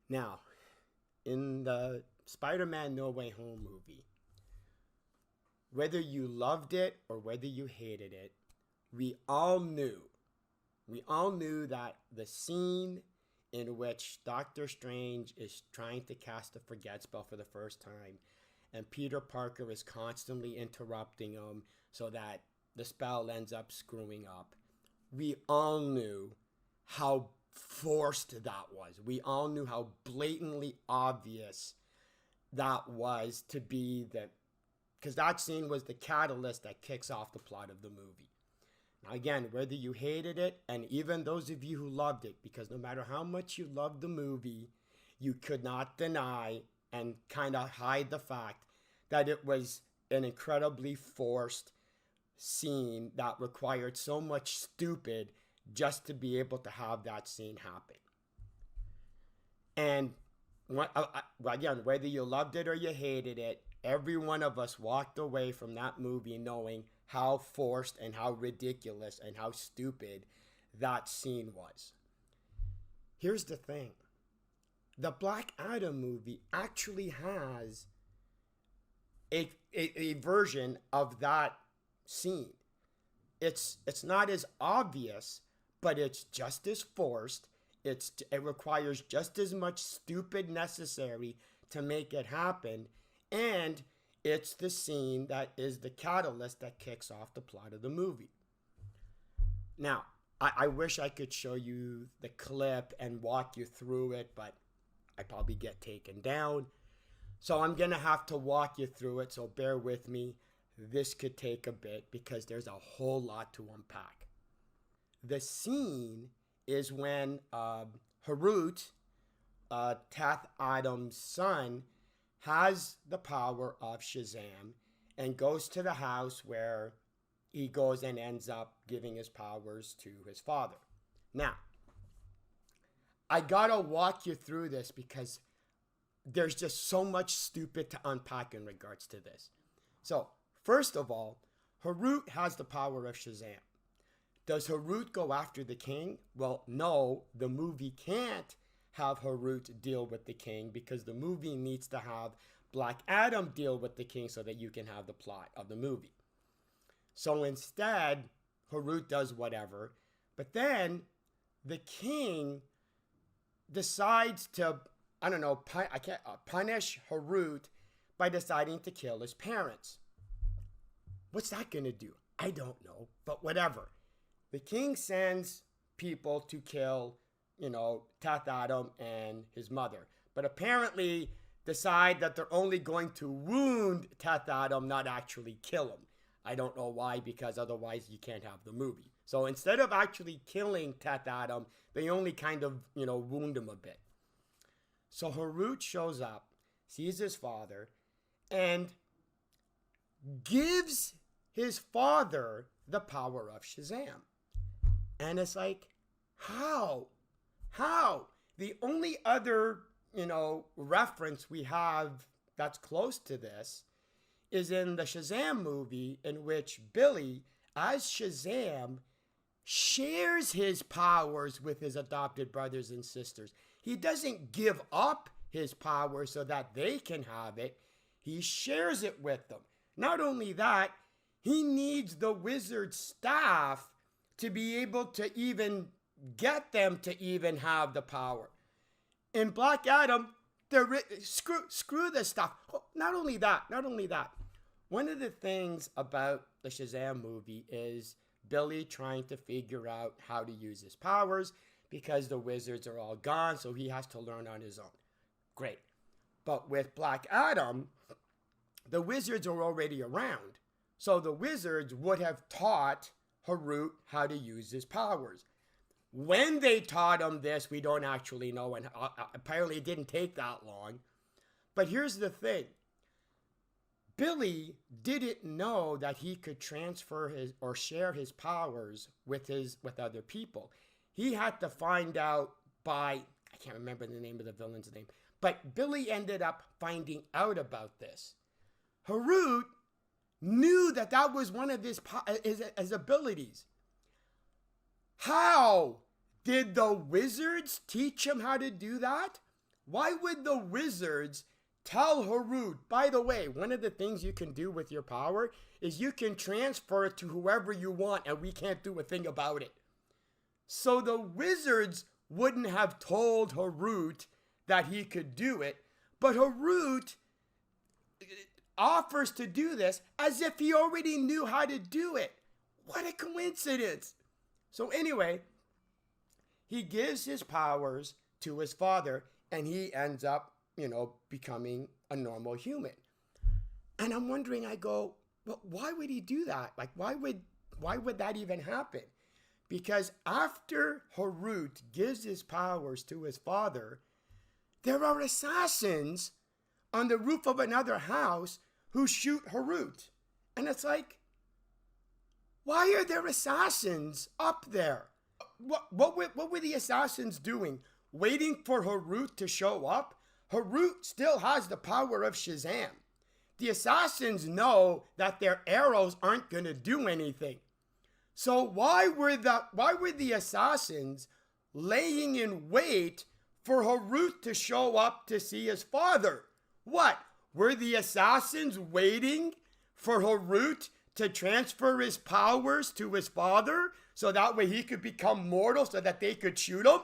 Now, in the Spider-Man No Way Home movie, whether you loved it or whether you hated it, we all knew, we all knew that the scene in which Doctor Strange is trying to cast the Forget spell for the first time, and Peter Parker is constantly interrupting him so that the spell ends up screwing up. We all knew how forced that was. We all knew how blatantly obvious that was to be the, because that scene was the catalyst that kicks off the plot of the movie. Now, again, whether you hated it, and even those of you who loved it, because no matter how much you loved the movie, you could not deny and kind of hide the fact that it was an incredibly forced scene that required so much stupid just to be able to have that scene happen. And again, whether you loved it or you hated it, every one of us walked away from that movie knowing how forced and how ridiculous and how stupid that scene was. Here's the thing. The Black Adam movie actually has a version of that scene. It's not as obvious, but it's just as forced. It requires just as much stupid necessary to make it happen, and it's the scene that is the catalyst that kicks off the plot of the movie. Now, I wish I could show you the clip and walk you through it, but I'd probably get taken down. So I'm going to have to walk you through it, so bear with me. This could take a bit because there's a whole lot to unpack. The scene is when Harut, Tath Adam's son, has the power of Shazam and goes to the house where he goes and ends up giving his powers to his father. Now, I gotta walk you through this because there's just so much stupid to unpack in regards to this. So, first of all, Harut has the power of Shazam. Does Harut go after the king? Well, no, the movie can't have Harut deal with the king because the movie needs to have Black Adam deal with the king so that you can have the plot of the movie. So instead, Harut does whatever, but then the king decides to, punish Harut by deciding to kill his parents. What's that going to do? I don't know, but whatever. The king sends people to kill, Tath Adam and his mother, but apparently decide that they're only going to wound Tath Adam, not actually kill him. I don't know why, because otherwise you can't have the movie. So instead of actually killing Tath Adam, they only kind of, wound him a bit. So Harut shows up, sees his father, and gives his father the power of Shazam. And it's like, how? How? The only other, reference we have that's close to this is in the Shazam movie, in which Billy, as Shazam, shares his powers with his adopted brothers and sisters. He doesn't give up his power so that they can have it. He shares it with them. Not only that, he needs the wizard staff to be able to even get them to even have the power. In Black Adam, screw this stuff. Not only that. One of the things about the Shazam movie is Billy trying to figure out how to use his powers because the wizards are all gone, so he has to learn on his own. Great. But with Black Adam, the wizards are already around. So the wizards would have taught Harut how to use his powers. When they taught him this, we don't actually know, and apparently it didn't take that long. But here's the thing. Billy didn't know that he could transfer his or share his powers with other people. He had to find out by, I can't remember the name of the villain's name, but Billy ended up finding out about this. Harut knew that was one of his abilities. How did the wizards teach him how to do that? Why would the wizards tell Harut, by the way, one of the things you can do with your power is you can transfer it to whoever you want and we can't do a thing about it. So the wizards wouldn't have told Harut that he could do it, but Harut offers to do this as if he already knew how to do it. What a coincidence. So anyway, he gives his powers to his father and he ends up, becoming a normal human. And I'm wondering, I go, well, why would he do that? Like, why would that even happen? Because after Harut gives his powers to his father, there are assassins on the roof of another house who shoot Harut. And it's like, why are there assassins up there? What were the assassins doing? Waiting for Harut to show up? Harut still has the power of Shazam. The assassins know that their arrows aren't going to do anything. So why were the assassins laying in wait for Harut to show up to see his father? What? Were the assassins waiting for Harut to transfer his powers to his father so that way he could become mortal so that they could shoot him?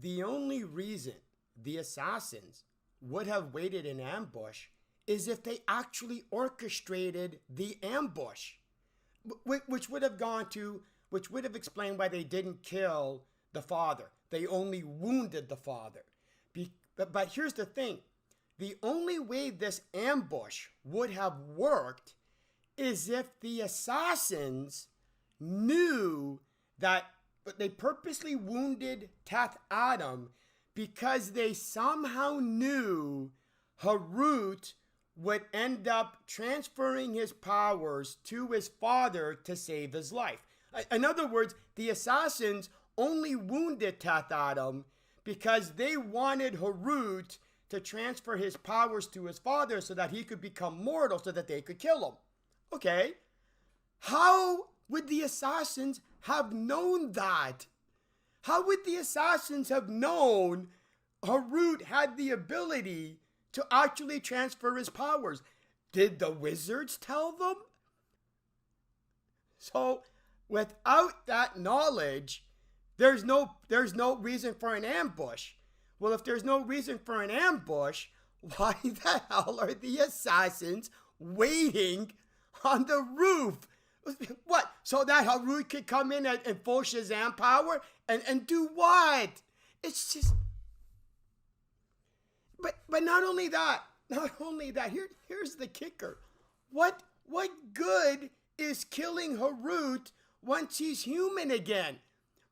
The only reason the assassins would have waited in ambush is if they actually orchestrated the ambush, which would have explained why they didn't kill the father. They only wounded the father. But here's the thing. The only way this ambush would have worked is if the assassins knew that they purposely wounded Tath Adam because they somehow knew Harut would end up transferring his powers to his father to save his life. In other words, the assassins only wounded Tath Adam because they wanted Harut to transfer his powers to his father so that he could become mortal so that they could kill him. Okay, how would the assassins have known that? How would the assassins have known Harut had the ability to actually transfer his powers? Did the wizards tell them? So without that knowledge, there's no reason for an ambush. Well, if there's no reason for an ambush, why the hell are the assassins waiting on the roof? What? So that Harut could come in and full Shazam power and do what? It's just. But not only that. Here's the kicker. What good is killing Harut once he's human again?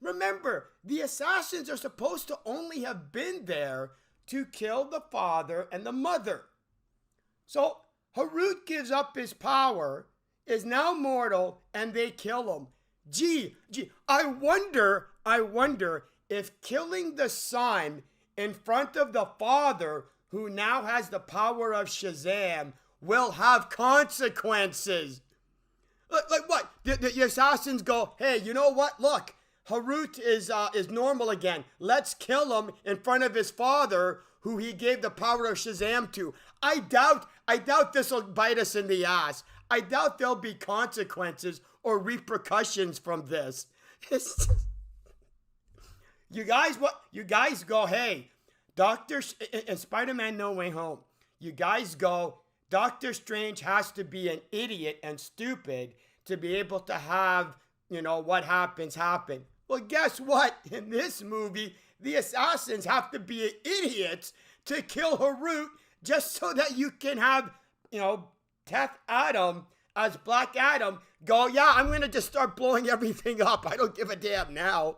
Remember, the assassins are supposed to only have been there to kill the father and the mother. So Harut gives up his power, is now mortal, and they kill him. Gee, I wonder if killing the son in front of the father, who now has the power of Shazam, will have consequences. Like what? The assassins go, hey, you know what? Look, Harut is normal again. Let's kill him in front of his father, who he gave the power of Shazam to. I doubt this will bite us in the ass. I doubt there'll be consequences or repercussions from this. It's just, you guys go, hey, in Spider-Man No Way Home, you guys go, Doctor Strange has to be an idiot and stupid to be able to have, what happens happen. Well, guess what? In this movie, the assassins have to be idiots to kill Harut just so that you can have, Tath Adam as Black Adam go, yeah, I'm going to just start blowing everything up. I don't give a damn now.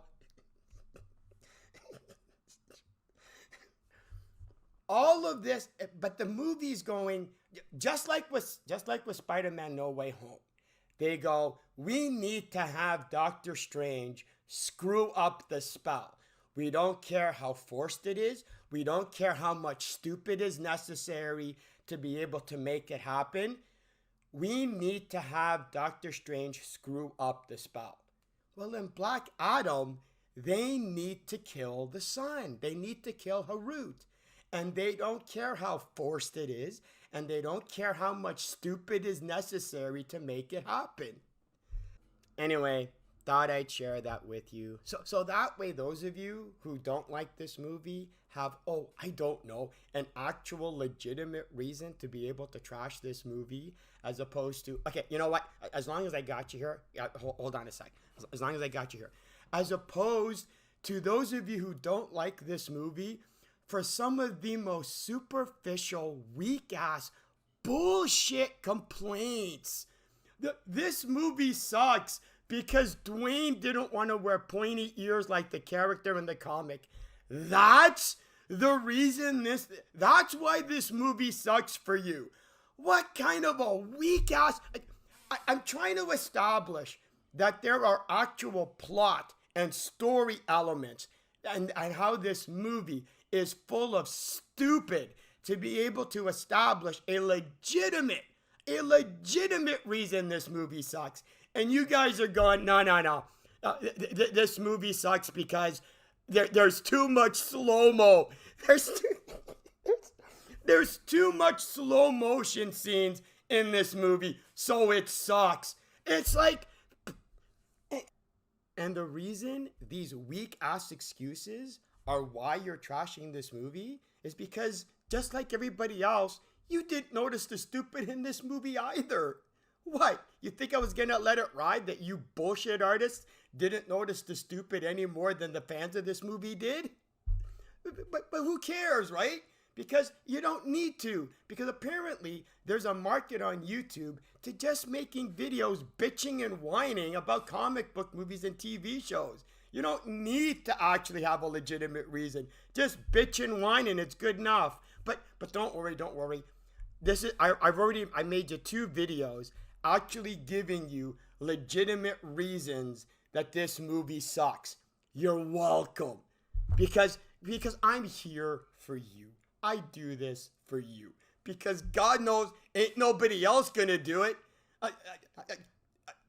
All of this, but the movie's going, just like with Spider-Man No Way Home. They go, we need to have Doctor Strange screw up the spell. We don't care how forced it is. We don't care how much stupid is necessary to be able to make it happen. We need to have Doctor Strange screw up the spell. Well, in Black Adam, they need to kill the son. They need to kill Harut. And they don't care how forced it is, and they don't care how much stupid is necessary to make it happen. Anyway, thought I'd share that with you. So that way, those of you who don't like this movie have, oh, I don't know, an actual legitimate reason to be able to trash this movie, as opposed to, okay, you know what? As long as I got you here, hold on a sec. As long as I got you here. As opposed to those of you who don't like this movie for some of the most superficial, weak-ass, bullshit complaints. This movie sucks because Dwayne didn't want to wear pointy ears like the character in the comic. That's the reason that's why this movie sucks for you. What kind of a weak ass... I'm trying to establish that there are actual plot and story elements and how this movie is full of stupid to be able to establish a legitimate reason this movie sucks. And you guys are going, no. This movie sucks because there's too much slow-mo. There's too much slow motion scenes in this movie, so it sucks. It's like... And the reason these weak-ass excuses are why you're trashing this movie is because, just like everybody else, you didn't notice the stupid in this movie either. What? You think I was gonna let it ride that you bullshit artists didn't notice the stupid any more than the fans of this movie did? But who cares, right? Because you don't need to. Because apparently there's a market on YouTube to just making videos bitching and whining about comic book movies and TV shows. You don't need to actually have a legitimate reason. Just bitch and whine and it's good enough. But don't worry. This is I made you 2 videos actually giving you legitimate reasons that this movie sucks. You're welcome. Because I'm here for you. I do this for you. Because God knows ain't nobody else gonna do it.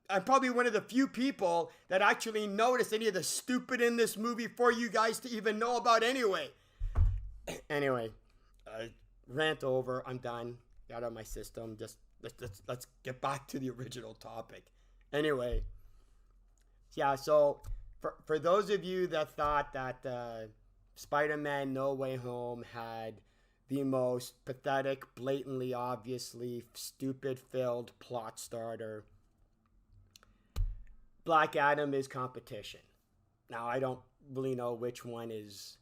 I'm probably one of the few people that actually notice any of the stupid in this movie for you guys to even know about anyway. Anyway, rant over. I'm done. Got out of my system. Just let's get back to the original topic. Anyway, yeah. So for those of you that thought that Spider-Man No Way Home had the most pathetic, blatantly, obviously stupid-filled plot starter, Black Adam is competition. Now, I don't really know which one is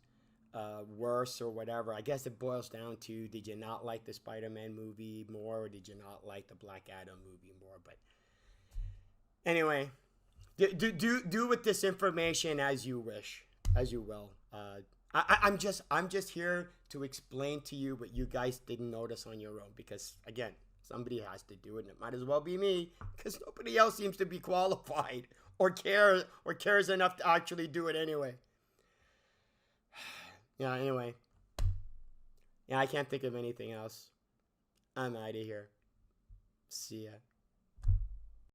worse or whatever. I guess it boils down to, did you not like the Spider-Man movie more, or did you not like the Black Adam movie more? But anyway, do with this information as you wish, as you will. I'm just here to explain to you what you guys didn't notice on your own, because again, somebody has to do it, and it might as well be me, because nobody else seems to be qualified or cares enough to actually do it anyway. Yeah, anyway. Yeah, I can't think of anything else. I'm out of here. See ya.